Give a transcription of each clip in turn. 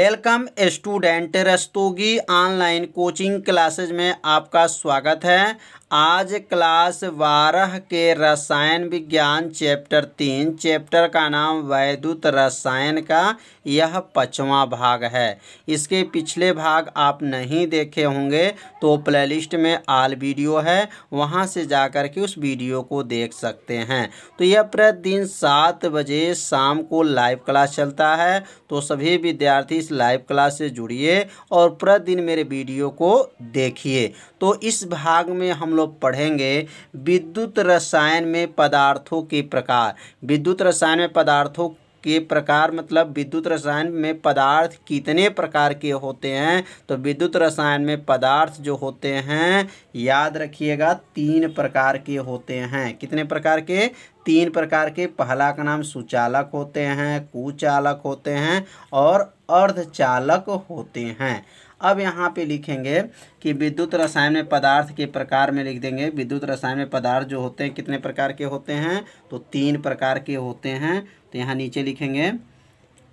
Welcome student, Rastogi online coaching classes में आपका स्वागत है। आज क्लास 12 के रसायन विज्ञान चैप्टर 3 चैप्टर का नाम वैद्युत रसायन का यह 5वां भाग है। इसके पिछले भाग आप नहीं देखे होंगे तो प्लेलिस्ट में ऑल वीडियो है, वहां से जाकर के उस वीडियो को देख सकते हैं। तो यह प्रतिदिन 7 बजे शाम को लाइव क्लास चलता है, तो सभी विद्यार्थी इस लाइव क्लास से जुड़िए और प्रतिदिन मेरे वीडियो को देखिए। तो इस भाग में हम लोग पढ़ेंगे विद्युत रसायन में पदार्थों के प्रकार। विद्युत रसायन में पदार्थों के प्रकार मतलब विद्युत रसायन में पदार्थ कितने प्रकार के होते हैं। तो विद्युत रसायन में पदार्थ जो होते हैं, याद रखिएगा, 3 प्रकार के होते हैं। कितने प्रकार के? 3 प्रकार के। पहला का नाम सुचालक होते हैं, कुचालक होते हैं और अर्धचालक होते हैं। अब यहाँ पे लिखेंगे कि विद्युत रसायन में पदार्थ के प्रकार में लिख देंगे। विद्युत रसायन में पदार्थ जो होते हैं कितने प्रकार के होते हैं? तो 3 प्रकार के होते हैं। तो यहाँ नीचे लिखेंगे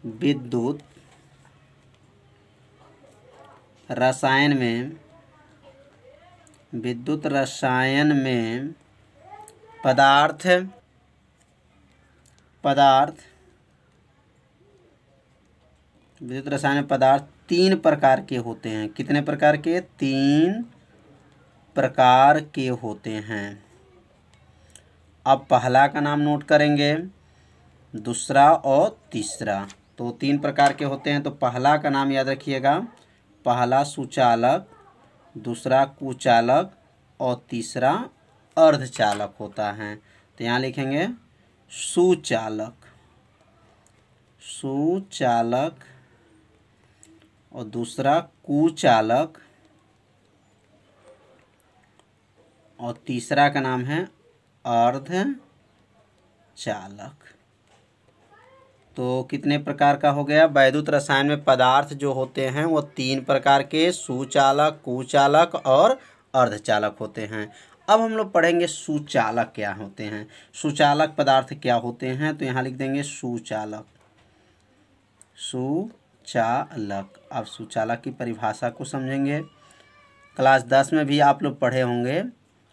विद्युत रसायन में विद्युत रसायन में पदार्थ विद्युत रसायन में पदार्थ 3 प्रकार के होते हैं। कितने प्रकार के? 3 प्रकार के होते हैं। अब पहला का नाम नोट करेंगे, दूसरा और तीसरा। तो 3 प्रकार के होते हैं। तो पहला का नाम याद रखिएगा, पहला सुचालक, दूसरा कुचालक और तीसरा अर्धचालक होता है। तो यहाँ लिखेंगे सुचालक और दूसरा कुचालक और तीसरा का नाम है अर्धचालक। तो कितने प्रकार का हो गया? वैद्युत रसायन में पदार्थ जो होते हैं वो 3 प्रकार के सुचालक, कुचालक और अर्धचालक होते हैं। अब हम लोग पढ़ेंगे सुचालक क्या होते हैं, सुचालक पदार्थ क्या होते हैं। तो यहाँ लिख देंगे सुचालक। अब सुचालक की परिभाषा को समझेंगे। क्लास 10 में भी आप लोग पढ़े होंगे,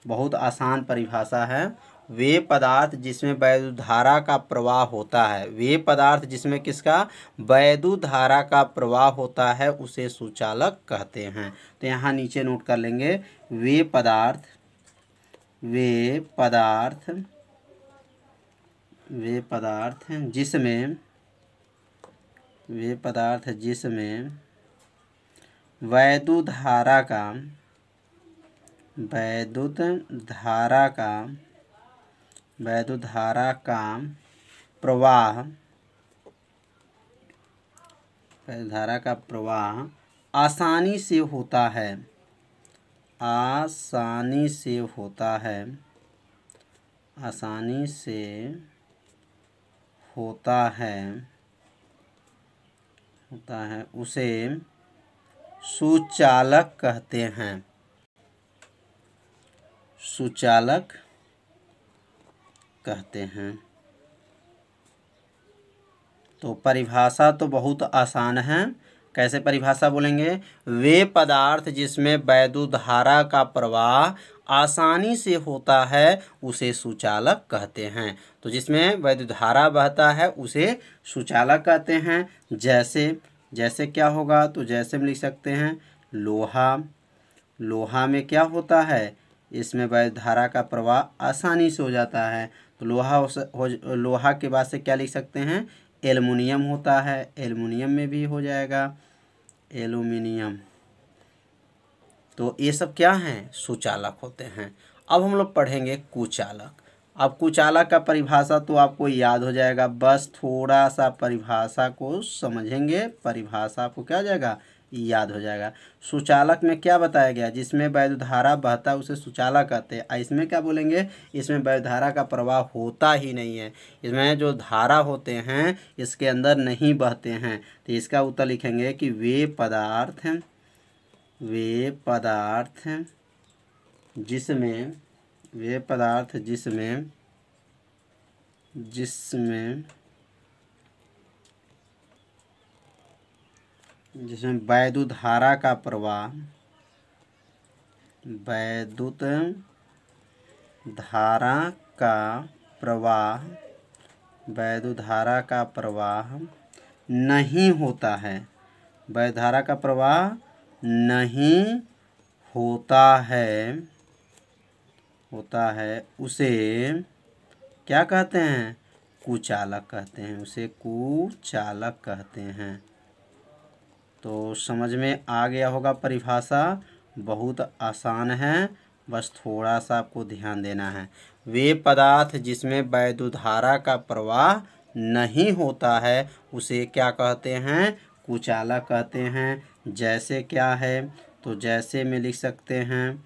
बहुत आसान परिभाषा है। वे पदार्थ जिसमें वैद्युत धारा का प्रवाह होता है, वे पदार्थ जिसमें किसका? वैद्युत धारा का प्रवाह होता है, उसे सुचालक कहते हैं। तो यहाँ नीचे नोट कर लेंगे वे पदार्थ जिसमें वैद्युत धारा का प्रवाह आसानी से होता है, उसे सुचालक कहते हैं। तो परिभाषा तो बहुत आसान है। कैसे परिभाषा बोलेंगे? वे पदार्थ जिसमें वैद्युत धारा का प्रवाह आसानी से होता है, उसे सुचालक कहते हैं। तो जिसमें वैद्युत धारा बहता है उसे सुचालक कहते हैं। जैसे क्या होगा? तो जैसे हम लिख सकते हैं लोहा में क्या होता है? इसमें वैद्युत धारा का प्रवाह आसानी से हो जाता है। तो लोहा के बाद से क्या लिख सकते हैं? एल्युमिनियम होता है, एल्युमिनियम में भी हो जाएगा एल्युमिनियम। तो ये सब क्या हैं? सुचालक होते हैं। अब हम लोग पढ़ेंगे कुचालक। अब कुचालक का परिभाषा तो आपको याद हो जाएगा, बस थोड़ा सा परिभाषा को समझेंगे, परिभाषा आपको क्या हो जाएगा? याद हो जाएगा। सुचालक में क्या बताया गया? जिसमें वैद्युत धारा बहता है उसे सुचालक कहते हैं। इसमें क्या बोलेंगे? इसमें वैद्युत धारा का प्रवाह होता ही नहीं है, इसमें जो धारा होते हैं इसके अंदर नहीं बहते हैं। तो इसका उत्तर लिखेंगे कि वे पदार्थ जिसमें जिसमें वैद्युत धारा का प्रवाह, वैद्युत धारा का प्रवाह, वैद्युत धारा का प्रवाह नहीं होता है, वैद्युत धारा का प्रवाह नहीं होता है, उसे क्या कहते हैं? कुचालक कहते हैं, उसे कुचालक कहते हैं। तो समझ में आ गया होगा परिभाषा, बहुत आसान है, बस थोड़ा सा आपको ध्यान देना है। वे पदार्थ जिसमें वैद्युत धारा का प्रवाह नहीं होता है उसे क्या कहते हैं? कुचालक कहते हैं। जैसे क्या है? तो जैसे में लिख सकते हैं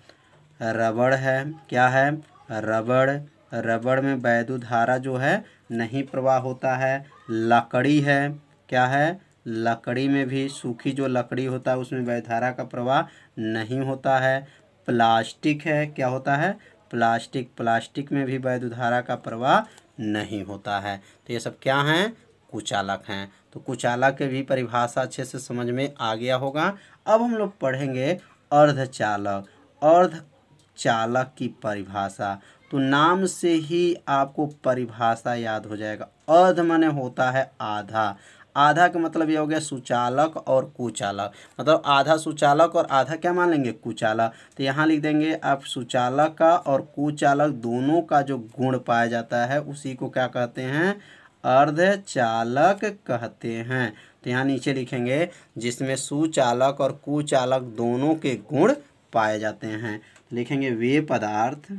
रबड़ है, क्या है? रबड़, रबड़ में वैद्युत धारा जो है नहीं प्रवाह होता है। लकड़ी है, क्या है? लकड़ी में भी, सूखी जो लकड़ी होता है उसमें वैद्युत धारा का प्रवाह नहीं होता है। प्लास्टिक है, क्या होता है? प्लास्टिक, प्लास्टिक में भी वैद्युत धारा का प्रवाह नहीं होता है। तो ये सब क्या हैं? कुचालक हैं। तो कुचालक की भी परिभाषा अच्छे से समझ में आ गया होगा। अब हम लोग पढ़ेंगे अर्धचालक। अर्धचालक की परिभाषा, तो नाम से ही आपको परिभाषा याद हो जाएगा। अर्ध माने होता है आधा, आधा का मतलब ये हो गया सुचालक और कुचालक, मतलब आधा सुचालक और आधा क्या मान लेंगे? कुचालक। तो यहाँ लिख देंगे आप सुचालक का और कुचालक दोनों का जो गुण पाया जाता है उसी को क्या कहते हैं? अर्धचालक कहते हैं। तो यहाँ नीचे लिखेंगे जिसमें सुचालक और कुचालक दोनों के गुण पाए जाते हैं। लिखेंगे वे पदार्थ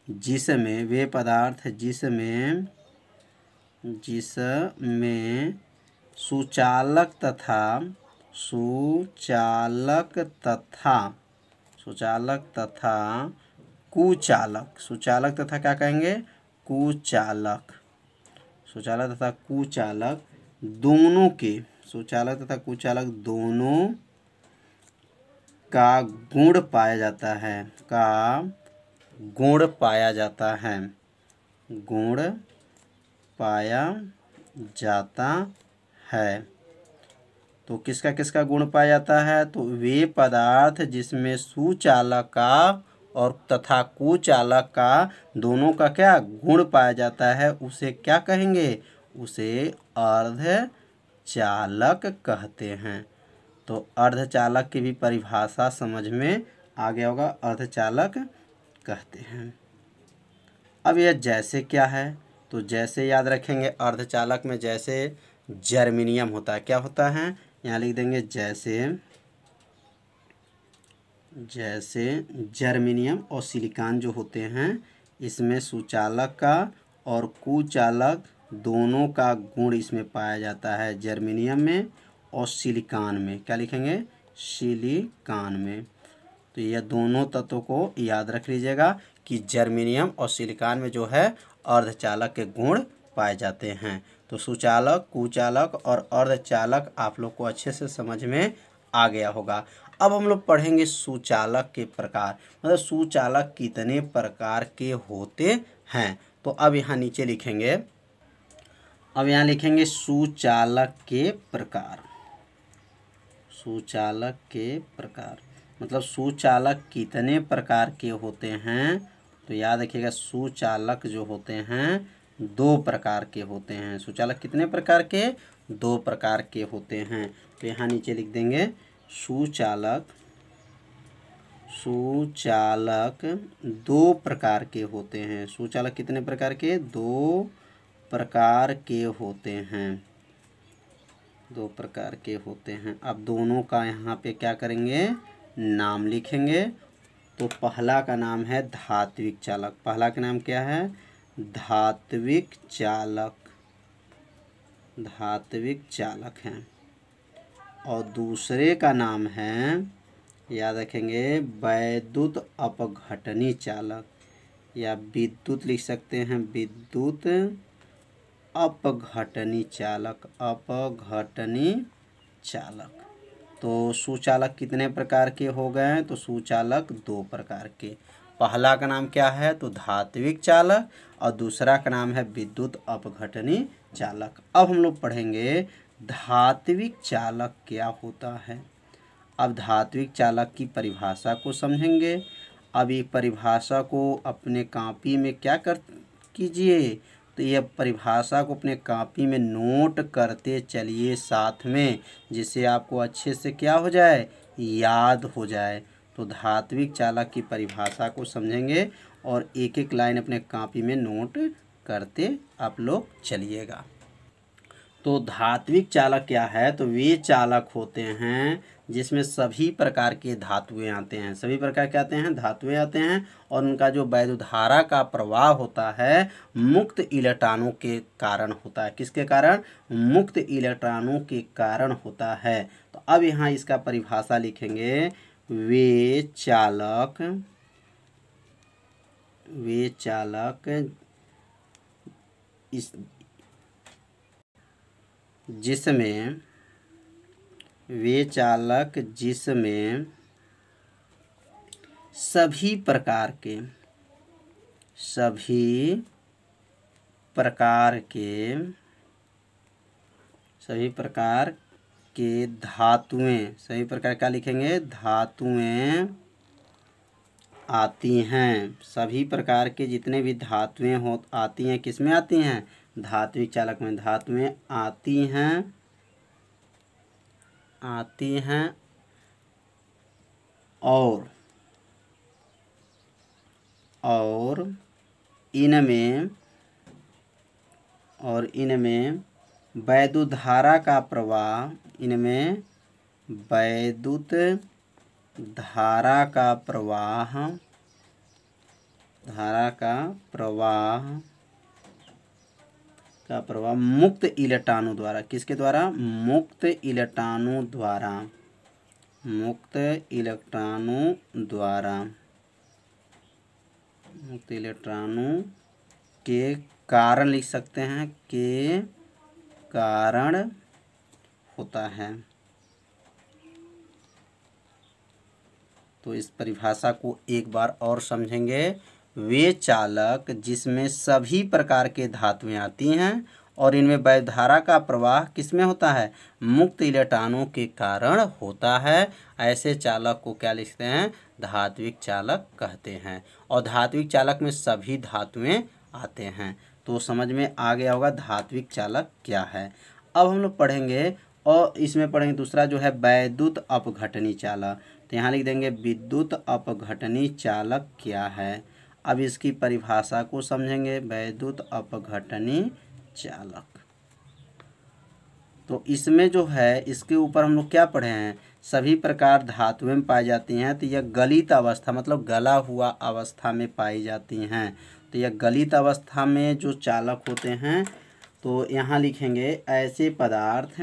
जिसमें सुचालक तथा कुचालक, सुचालक तथा क्या कहेंगे? कुचालक, सुचालक तथा कुचालक दोनों के, सुचालक तथा कुचालक दोनों का गुण पाया जाता है, गुण पाया जाता है। तो किसका किसका गुण पाया जाता है? तो वे पदार्थ जिसमें सुचालक का और तथा कुचालक का दोनों का क्या गुण पाया जाता है उसे क्या कहेंगे? उसे अर्धचालक कहते हैं। तो अर्धचालक की भी परिभाषा समझ में आ गया होगा, अर्धचालक कहते हैं। अब यह जैसे क्या है? तो जैसे याद रखेंगे, अर्धचालक में जैसे जर्मेनियम होता है, क्या होता है? यहाँ लिख देंगे जैसे जर्मेनियम और सिलिकॉन जो होते हैं इसमें सुचालक का और कुचालक दोनों का गुण इसमें पाया जाता है, जर्मेनियम में और सिलिकॉन में। क्या लिखेंगे? सिलिकॉन में। तो यह दोनों तत्वों को याद रख लीजिएगा कि जर्मेनियम और सिलिकॉन में जो है अर्धचालक के गुण पाए जाते हैं। तो सुचालक, कुचालक और अर्धचालक आप लोग को अच्छे से समझ में आ गया होगा। अब हम लोग पढ़ेंगे सुचालक के प्रकार, मतलब सुचालक कितने प्रकार के होते हैं। तो अब यहाँ नीचे लिखेंगे, अब यहाँ लिखेंगे सुचालक के प्रकार। सुचालक के प्रकार मतलब सुचालक कितने प्रकार के होते हैं? तो याद रखिएगा सुचालक जो होते हैं 2 प्रकार के होते हैं। सुचालक कितने प्रकार के? 2 प्रकार के होते हैं। तो यहाँ नीचे लिख देंगे सुचालक 2 प्रकार के होते हैं। सुचालक कितने प्रकार के? 2 प्रकार के होते हैं, 2 प्रकार के होते हैं। अब दोनों का यहाँ पे क्या करेंगे? नाम लिखेंगे। तो पहला का नाम है धात्विक चालक। पहला का नाम क्या है? धात्विक चालक, धात्विक चालक है। और दूसरे का नाम है, याद रखेंगे, वैद्युत अपघटनी चालक, या विद्युत लिख सकते हैं, विद्युत अपघटनी चालक, अपघटनी चालक। तो सुचालक कितने प्रकार के हो गए? तो सुचालक 2 प्रकार के। पहला का नाम क्या है? तो धात्विक चालक और दूसरा का नाम है विद्युत अपघटनी चालक। अब हम लोग पढ़ेंगे धात्विक चालक क्या होता है। अब धात्विक चालक की परिभाषा को समझेंगे। अब ये परिभाषा को अपने कॉपी में क्या कर कीजिए, तो यह परिभाषा को अपने कॉपी में नोट करते चलिए साथ में, जिससे आपको अच्छे से क्या हो जाए, याद हो जाए। तो धात्विक चालक की परिभाषा को समझेंगे और एक एक लाइन अपने कॉपी में नोट करते आप लोग चलिएगा। तो धात्विक चालक क्या है, तो वे चालक होते हैं जिसमें सभी प्रकार के धातुएं आते हैं। सभी प्रकार के आते हैं, धातुएं आते हैं, और उनका जो वैद्युत धारा का प्रवाह होता है मुक्त इलेक्ट्रॉनों के कारण होता है। किसके कारण, मुक्त इलेक्ट्रॉनों के कारण होता है। तो अब यहाँ इसका परिभाषा लिखेंगे, वे चालक जिसमें सभी प्रकार के धातुएं, सभी प्रकार क्या लिखेंगे, धातुएं आती हैं। सभी प्रकार के जितने भी धातुएं आती हैं, किस में आती हैं, धात्विक चालक में धातुएं आती हैं और इनमें वैद्युत धारा का प्रवाह मुक्त इलेक्ट्रॉनों द्वारा, किसके द्वारा, मुक्त इलेक्ट्रॉनों के कारण लिख सकते हैं, के कारण होता है। तो इस परिभाषा को एक बार और समझेंगे। वे चालक जिसमें सभी प्रकार के धातुएं आती हैं और इनमें वैद्युत धारा का प्रवाह किसमें होता है, मुक्त इलेक्ट्रॉनों के कारण होता है, ऐसे चालक को क्या लिखते हैं, धात्विक चालक कहते हैं। और धात्विक चालक में सभी धातुएं आते हैं। तो समझ में आ गया होगा धात्विक चालक क्या है। अब हम लोग पढ़ेंगे, और इसमें पढ़ेंगे दूसरा जो है वैद्युत अपघटनी चालक। तो यहाँ लिख देंगे विद्युत अपघटनी चालक क्या है। अब इसकी परिभाषा को समझेंगे, वैद्युत अपघटनी चालक। तो इसमें जो है, इसके ऊपर हम लोग क्या पढ़े हैं, सभी प्रकार धातुएं पाई जाती हैं। तो यह गलित अवस्था मतलब गला हुआ अवस्था में पाई जाती हैं। तो यह गलित अवस्था में जो चालक होते हैं, तो यहाँ लिखेंगे ऐसे पदार्थ,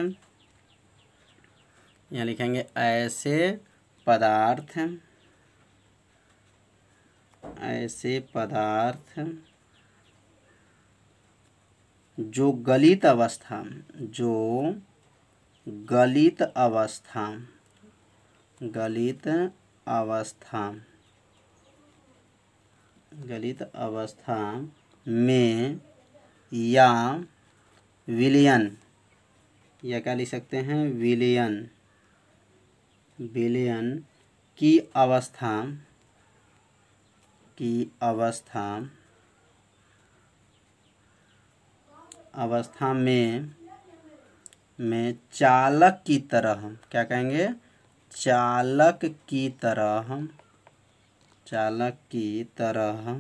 यहाँ लिखेंगे ऐसे पदार्थ जो गलित अवस्था में या विलयन, या क्या लिख सकते हैं, विलयन की अवस्था में चालक की तरह, क्या कहेंगे, चालक की तरह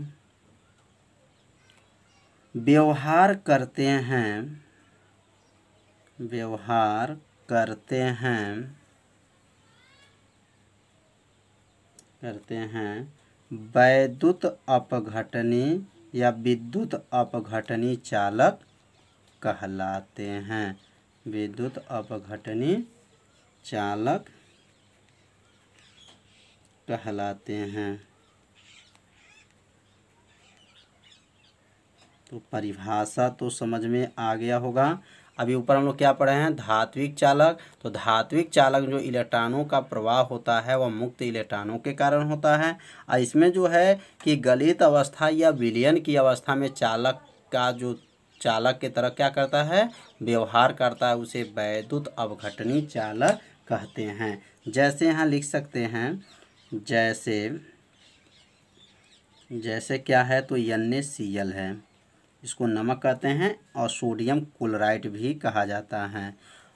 व्यवहार करते हैं वैद्युत अपघटनी या विद्युत अपघटनी चालक कहलाते हैं। विद्युत अपघटनी चालक कहलाते हैं। तो परिभाषा तो समझ में आ गया होगा। अभी ऊपर हम लोग क्या पढ़े हैं, धात्विक चालक। तो धात्विक चालक जो इलेक्ट्रॉनों का प्रवाह होता है वह मुक्त इलेक्ट्रॉनों के कारण होता है। और इसमें जो है कि गलित अवस्था या विलयन की अवस्था में चालक का जो चालक की तरह क्या करता है, व्यवहार करता है, उसे वैद्युत अपघटनी चालक कहते हैं। जैसे यहाँ लिख सकते हैं, जैसे क्या है तो NaCl है, इसको नमक कहते हैं और सोडियम क्लोराइड भी कहा जाता है,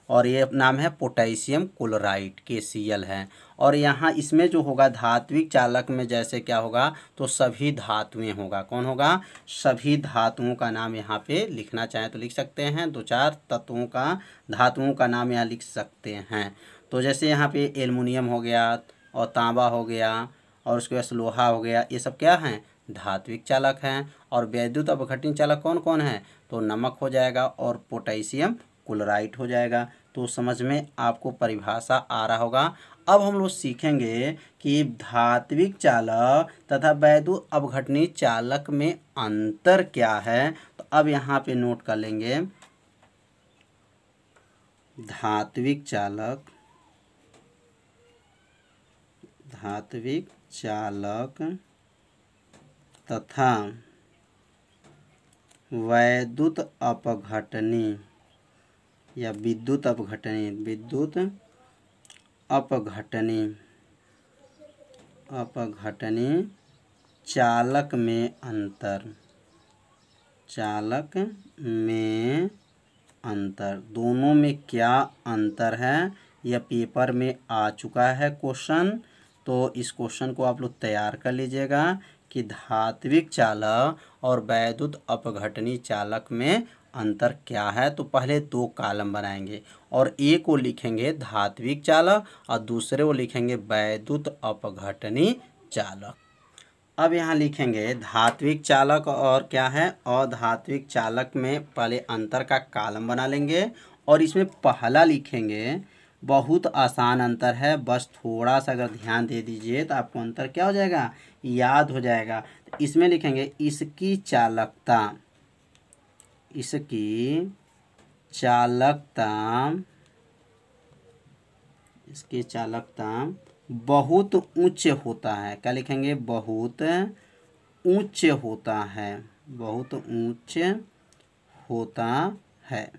और ये नाम है पोटेशियम क्लोराइड KCl है। और यहाँ इसमें जो होगा धात्विक चालक में जैसे क्या होगा तो सभी धातुएं होगा। कौन होगा, सभी धातुओं का नाम यहाँ पे लिखना चाहें तो लिख सकते हैं, 2-4 तत्वों का धातुओं का नाम यहाँ लिख सकते हैं। तो जैसे यहाँ पे एल्युमिनियम हो गया और तांबा हो गया और उसके बाद लोहा हो गया, ये सब क्या हैं, धात्विक चालक हैं। और वैद्युत अपघटनी चालक कौन कौन है, तो नमक हो जाएगा और पोटेशियम क्लोराइड हो जाएगा। तो समझ में आपको परिभाषा आ रहा होगा। अब हम लोग सीखेंगे कि धात्विक चालक तथा वैद्युत अपघटनी चालक में अंतर क्या है। तो अब यहाँ पे नोट कर लेंगे, धात्विक चालक तथा वैद्युत अपघटनी या विद्युत अपघटनी चालक में अंतर, दोनों में क्या अंतर है, यह पेपर में आ चुका है क्वेश्चन। तो इस क्वेश्चन को आप लोग तैयार कर लीजिएगा कि धात्विक चालक और वैद्युत अपघटनी चालक में अंतर क्या है। तो पहले 2 कॉलम बनाएंगे और एक को लिखेंगे धात्विक चालक और दूसरे को लिखेंगे वैद्युत अपघटनी चालक। अब यहाँ लिखेंगे धात्विक चालक और क्या है अधात्विक चालक में पहले अंतर का कॉलम बना लेंगे और इसमें पहला लिखेंगे, बहुत आसान अंतर है, बस थोड़ा सा अगर ध्यान दे दीजिए तो आपको अंतर क्या हो जाएगा, याद हो जाएगा। तो इसमें लिखेंगे इसकी चालकता बहुत उच्च होता है। क्या लिखेंगे, बहुत उच्च होता है।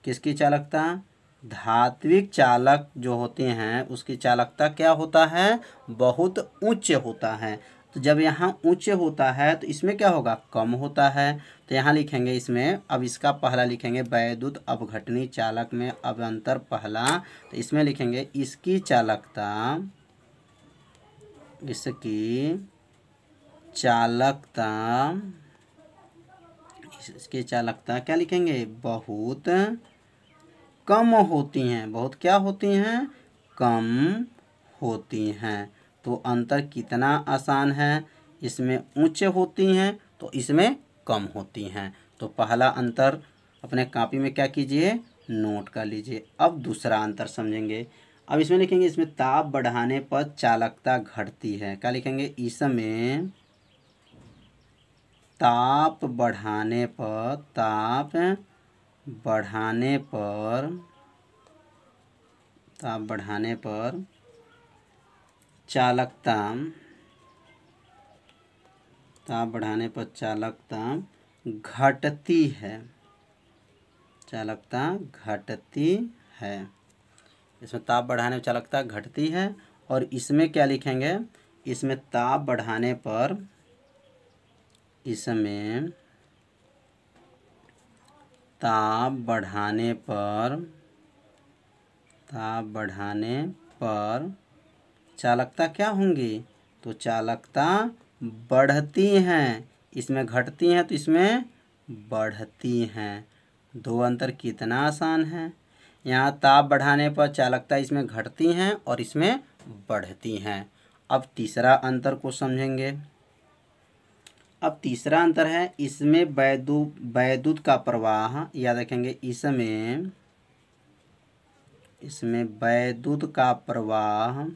किसकी चालकता, धात्विक चालक जो होते हैं उसकी चालकता क्या होता है, बहुत उच्च होता है। तो जब यहाँ उच्च होता है तो इसमें क्या होगा, कम होता है। तो यहाँ लिखेंगे इसमें, अब इसका पहला लिखेंगे वैद्युत अपघटनी चालक में, अब अंतर पहला, तो इसमें लिखेंगे इसकी चालकता क्या लिखेंगे, बहुत कम होती हैं, बहुत क्या होती हैं, कम होती हैं। तो अंतर कितना आसान है, इसमें उच्च होती हैं तो इसमें कम होती हैं। तो पहला अंतर अपने कॉपी में क्या कीजिए, नोट कर लीजिए। अब दूसरा अंतर समझेंगे। अब इसमें लिखेंगे इसमें ताप बढ़ाने पर चालकता घटती है। क्या लिखेंगे, इसमें ताप बढ़ाने पर चालकता घटती है। इसमें ताप बढ़ाने पर चालकता घटती है। और इसमें क्या लिखेंगे, इसमें ताप बढ़ाने पर चालकता क्या होंगी, तो चालकता बढ़ती हैं। इसमें घटती हैं तो इसमें बढ़ती हैं। 2 अंतर कितना आसान है। यहाँ ताप बढ़ाने पर चालकता इसमें घटती हैं और इसमें बढ़ती हैं। अब तीसरा अंतर को समझेंगे। अब तीसरा अंतर है, इसमें वैद्युत का प्रवाह, याद रखेंगे इसमें वैद्युत का प्रवाह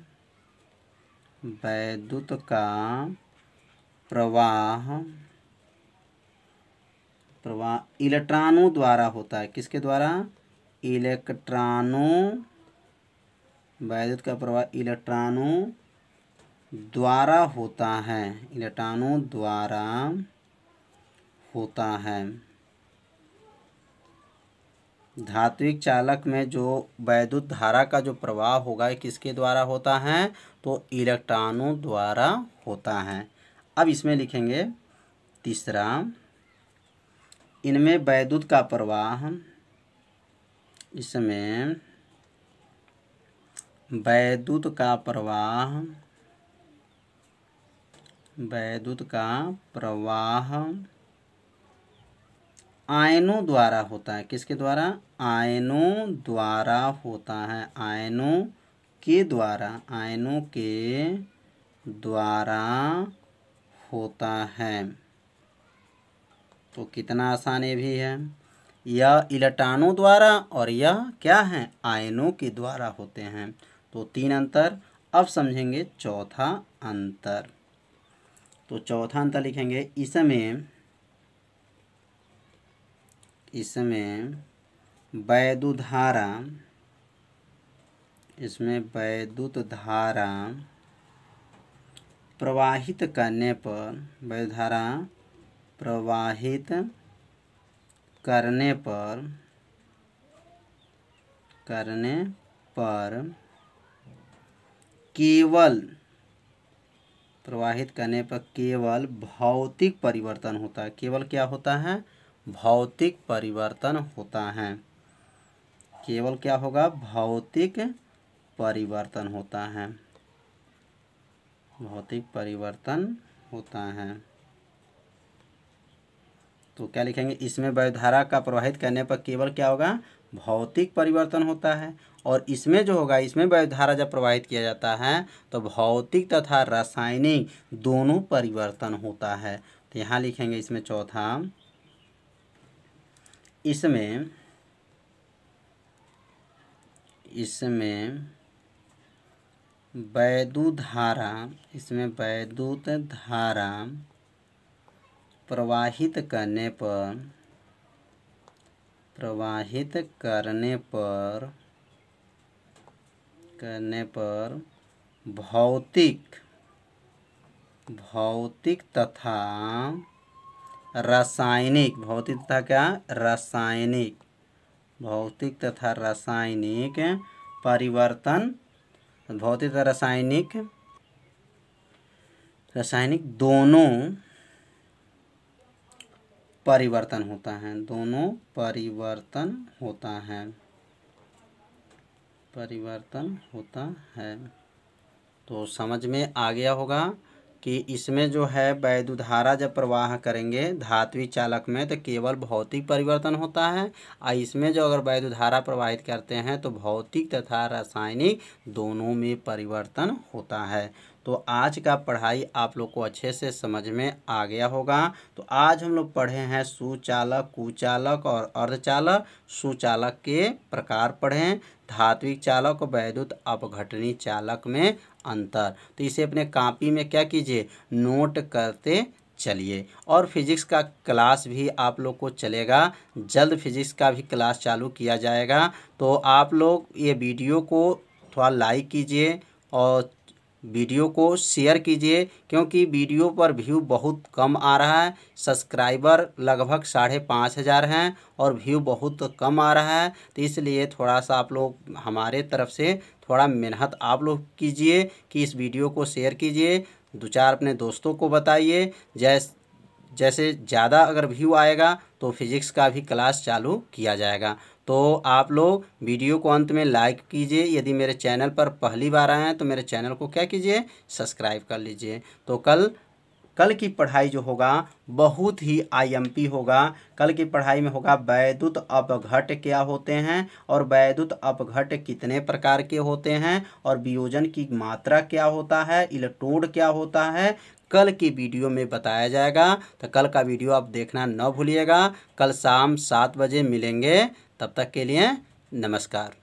इलेक्ट्रॉनों द्वारा होता है। किसके द्वारा, वैद्युत का प्रवाह इलेक्ट्रॉनों द्वारा होता है। धात्विक चालक में जो वैद्युत धारा का जो प्रवाह होगा किसके द्वारा होता है, तो इलेक्ट्रॉनों द्वारा होता है। अब इसमें लिखेंगे तीसरा, इनमें वैद्युत का प्रवाह, इसमें वैद्युत का प्रवाह, वैद्युत का प्रवाह आयनों द्वारा होता है। किसके द्वारा, आयनों द्वारा होता है, आयनों के द्वारा, आयनों के द्वारा होता है। तो कितना आसान ये भी है, यह इलेक्ट्रॉनों द्वारा और यह क्या है, आयनों के द्वारा होते हैं। तो 3 अंतर। अब समझेंगे चौथा अंतर। तो चौथा अंतर लिखेंगे, इसमें वैद्युत धारा, इसमें वैद्युत धारा प्रवाहित करने पर, वैद्युत धारा प्रवाहित करने पर केवल, प्रवाहित करने पर केवल भौतिक परिवर्तन होता है। केवल क्या होता है, भौतिक परिवर्तन होता है। केवल क्या होगा, भौतिक परिवर्तन होता है, भौतिक परिवर्तन होता है। तो क्या लिखेंगे, इसमें वैद्युत धारा का प्रवाहित करने पर केवल क्या होगा, भौतिक परिवर्तन होता है। और इसमें जो होगा, इसमें वैद्युत धारा जब प्रवाहित किया जाता है तो भौतिक तथा रासायनिक दोनों परिवर्तन होता है। तो यहाँ लिखेंगे इसमें चौथा, इसमें वैद्युत धारा, इसमें वैद्युत धारा प्रवाहित करने पर भौतिक तथा रासायनिक, भौतिक तथा क्या, रासायनिक, भौतिक तथा रासायनिक परिवर्तन, भौतिक तथा रासायनिक दोनों परिवर्तन होता है, दोनों परिवर्तन होता है, परिवर्तन होता है। तो समझ में आ गया होगा कि इसमें जो है वैद्युत धारा जब प्रवाह करेंगे धात्विक चालक में तो केवल भौतिक परिवर्तन होता है, और इसमें जो अगर वैद्युत धारा प्रवाहित करते हैं तो भौतिक तथा रासायनिक दोनों में परिवर्तन होता है। तो आज का पढ़ाई आप लोग को अच्छे से समझ में आ गया होगा। तो आज हम लोग पढ़े हैं सुचालक, कुचालक और अर्धचालक। सुचालक के प्रकार पढ़े, धात्विक चालक और वैद्युत अपघटनी चालक में अंतर। तो इसे अपने कॉपी में क्या कीजिए, नोट करते चलिए। और फिजिक्स का क्लास भी आप लोग को चलेगा, जल्द फिजिक्स का भी क्लास चालू किया जाएगा। तो आप लोग ये वीडियो को थोड़ा लाइक कीजिए और वीडियो को शेयर कीजिए, क्योंकि वीडियो पर व्यू बहुत कम आ रहा है, सब्सक्राइबर लगभग 5,500 हैं और व्यू बहुत कम आ रहा है। तो इसलिए थोड़ा सा आप लोग हमारे तरफ से थोड़ा मेहनत आप लोग कीजिए कि इस वीडियो को शेयर कीजिए, 2-4 अपने दोस्तों को बताइए। जैसे ज़्यादा अगर व्यू आएगा तो फिजिक्स का भी क्लास चालू किया जाएगा। तो आप लोग वीडियो को अंत में लाइक कीजिए। यदि मेरे चैनल पर पहली बार आए हैं तो मेरे चैनल को क्या कीजिए, सब्सक्राइब कर लीजिए। तो कल की पढ़ाई जो होगा बहुत ही आईएमपी होगा। कल की पढ़ाई में होगा वैद्युत अपघट क्या होते हैं और वैद्युत अपघट कितने प्रकार के होते हैं और वियोजन की मात्रा क्या होता है, इलेक्ट्रोड क्या होता है, कल की वीडियो में बताया जाएगा। तो कल का वीडियो आप देखना न भूलिएगा। कल शाम 7 बजे मिलेंगे, तब तक के लिए नमस्कार।